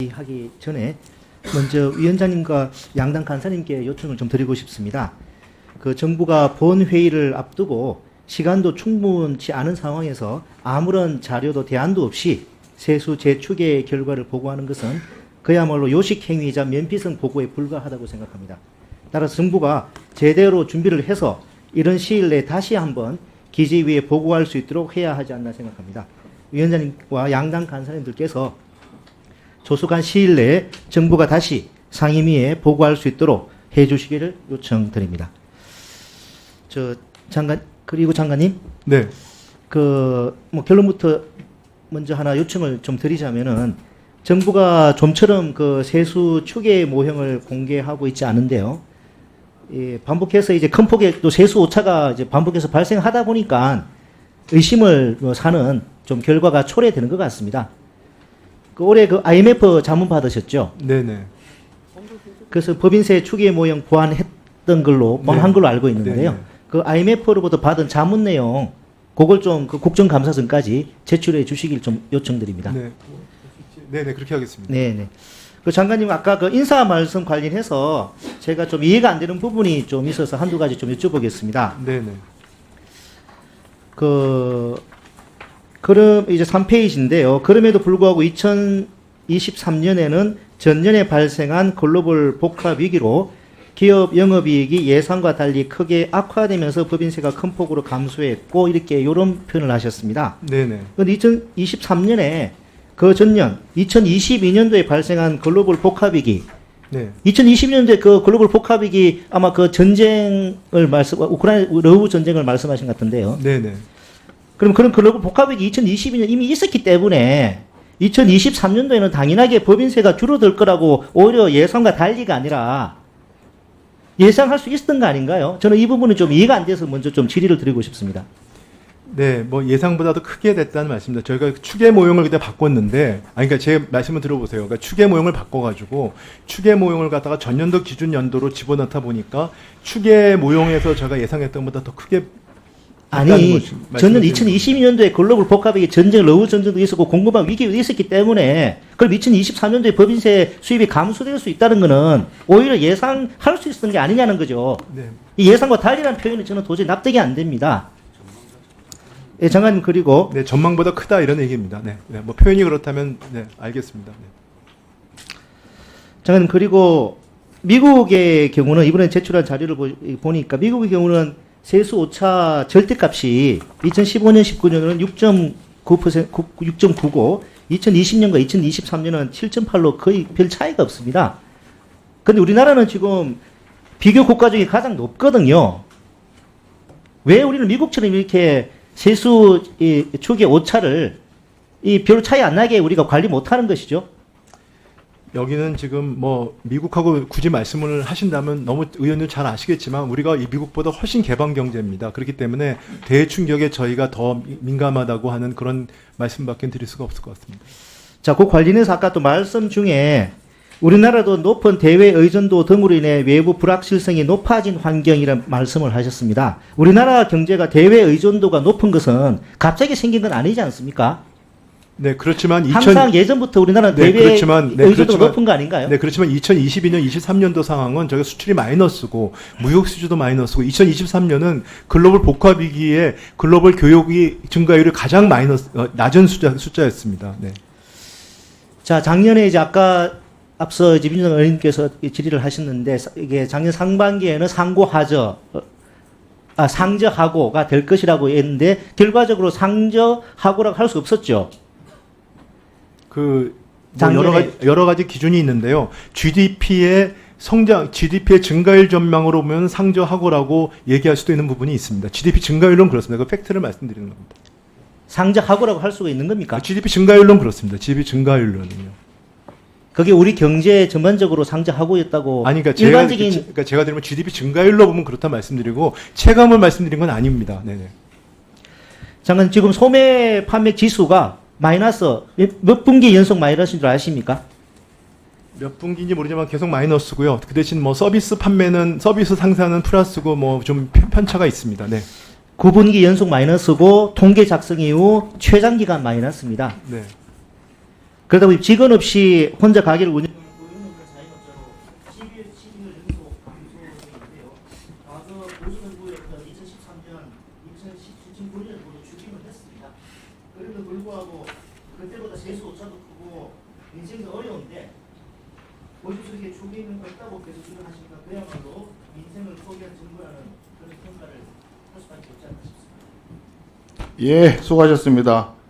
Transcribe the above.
하기 전에 먼저 위원장님과 양당 간사님께 요청을 좀 드리고 싶습니다. 그 정부가 본회의를 앞두고 시간도 충분치 않은 상황에서 아무런 자료도 대안도 없이 세수 재추계 결과를 보고하는 것은 그야말로 요식행위이자 면피성 보고에 불과하다고 생각합니다. 따라서 정부가 제대로 준비를 해서 이런 시일 내에 다시 한번 기재위에 보고할 수 있도록 해야 하지 않나 생각합니다. 위원장님과 양당 간사님들께서 조속한 시일 내에 정부가 다시 상임위에 보고할 수 있도록 해 주시기를 요청드립니다. 그리고 장관님. 네. 뭐 결론부터 먼저 하나 요청을 좀 드리자면은 정부가 좀처럼 그 세수 추계 모형을 공개하고 있지 않은데요. 반복해서 이제 큰 폭의 또 세수 오차가 이제 반복해서 발생하다 보니까 의심을 사는 좀 결과가 초래되는 것 같습니다. 올해 그 IMF 자문 받으셨죠? 네네. 그래서 법인세 추계 모형 보완했던 걸로 보완한 걸로 알고 있는데요. 네네. 그 IMF로부터 받은 자문 내용 그걸 좀 그 국정감사선까지 제출해 주시길 좀 요청드립니다. 네. 네네 그렇게 하겠습니다. 네네. 그 장관님 아까 그 인사 말씀 관련해서 제가 좀 이해가 안 되는 부분이 좀 있어서 한두 가지 좀 여쭤보겠습니다. 네네. 그럼 이제 3페이지인데요. 그럼에도 불구하고 2023년에는 전년에 발생한 글로벌 복합 위기로 기업 영업이익이 예상과 달리 크게 악화되면서 법인세가 큰 폭으로 감소했고 이렇게 이런 표현을 하셨습니다. 네네. 그런데 2023년에 그 전년 2022년도에 발생한 글로벌 복합위기, 네. 2022년도에 그 글로벌 복합위기 아마 그 전쟁을 우크라이나 러우 전쟁을 말씀하신 것 같은데요. 네네. 그럼 그런 글로벌 복합위기 2022년 이미 있었기 때문에 2023년도에는 당연하게 법인세가 줄어들 거라고 오히려 예상과 달리가 아니라 예상할 수 있었던 거 아닌가요? 저는 이 부분은 좀 이해가 안 돼서 먼저 좀 질의를 드리고 싶습니다. 네, 뭐 예상보다도 크게 됐다는 말씀입니다. 저희가 추계 모형을 그때 바꿨는데, 그러니까 제 말씀을 들어보세요. 그러니까 추계 모형을 바꿔가지고 추계 모형을 갖다가 전년도 기준 연도로 집어넣다 보니까 추계 모형에서 제가 예상했던 것보다 더 크게 아니, 저는 2022년도에 글로벌 복합위기 전쟁, 러우 전쟁도 있었고 공급망 위기도 있었기 때문에 그럼 2023년도에 법인세 수입이 감소될 수 있다는 것은 오히려 예상할 수 있었던 게 아니냐는 거죠. 네. 이 예상과 달리라는 표현은 저는 도저히 납득이 안 됩니다. 예, 장관님 그리고 네, 전망보다 크다 이런 얘기입니다. 네, 네, 뭐 표현이 그렇다면 네, 알겠습니다. 네. 장관님 그리고 미국의 경우는 이번에 제출한 자료를 보니까 미국의 경우는 세수 오차 절대값이 2015년, 19년은 6.9고 2020년과 2023년은 7.8로 거의 별 차이가 없습니다. 근데 우리나라는 지금 비교 국가 중에 가장 높거든요. 왜 우리는 미국처럼 이렇게 세수 추계 오차를 별 차이 안 나게 우리가 관리 못하는 것이죠? 여기는 지금 뭐 미국하고 굳이 말씀을 하신다면 너무 의원님 잘 아시겠지만 우리가 이 미국보다 훨씬 개방 경제입니다. 그렇기 때문에 대충격에 저희가 더 민감하다고 하는 그런 말씀밖에 드릴 수가 없을 것 같습니다. 자, 그 관련해서 아까 또 말씀 중에 우리나라도 높은 대외 의존도 등으로 인해 외부 불확실성이 높아진 환경이라는 말씀을 하셨습니다. 우리나라 경제가 대외 의존도가 높은 것은 갑자기 생긴 건 아니지 않습니까? 네, 그렇지만 항상 예전부터 우리나라는 네, 대외 그렇지만 의존도가 높은 거 아닌가요? 네, 그렇지만 2022년, 23년도 상황은 저희가 수출이 마이너스고 무역 수주도 마이너스고 2023년은 글로벌 복합 위기에 글로벌 교역이 증가율이 가장 낮은 숫자였습니다. 네. 자, 작년에 이제 아까 앞서 이제 민주당 의원님께서 질의를 하셨는데 이게 작년 상반기에는 상저하고가 될 것이라고 했는데 결과적으로 상저하고라고 할 수 없었죠. 뭐 여러 가지 기준이 있는데요. GDP의 증가율 전망으로 보면 상저하고라고 얘기할 수도 있는 부분이 있습니다. GDP 증가율은 그렇습니다. 그 팩트를 말씀드리는 겁니다. 상저하고라고 할 수가 있는 겁니까? GDP 증가율은 그렇습니다. GDP 증가율로는요. 그게 우리 경제 전반적으로 상저하고였다고. 아니, 그러니까 일반적인 제가 드리면 GDP 증가율로 보면 그렇다 말씀드리고 체감을 말씀드린 건 아닙니다. 네네. 잠깐 지금 소매 판매 지수가 마이너스 몇 분기 연속 마이너스인 줄 아십니까? 몇 분기인지 모르지만 계속 마이너스고요. 그 대신 뭐 서비스 상사는 플러스고 뭐 좀 편차가 있습니다. 네. 9분기 연속 마이너스고 통계 작성 이후 최장기간 마이너스입니다. 네. 그러다 보니 직원 없이 혼자 가게를 운영하는 고용노동자 자영업자로 12월 12일 연속 감소인데요. 과거 보수정부였던 2013년, 2019년도로 추징을 했습니다. 그럼에도 불구하고 그때보다 세수 오차도 크고 민생도 어려운데 보수석에 추징은 없다고 계속 주장하시니까 그야말로 민생을 포기한 정부라는 그런 평가를 할 수밖에 없지 않나 싶습니다. 예, 수고하셨습니다.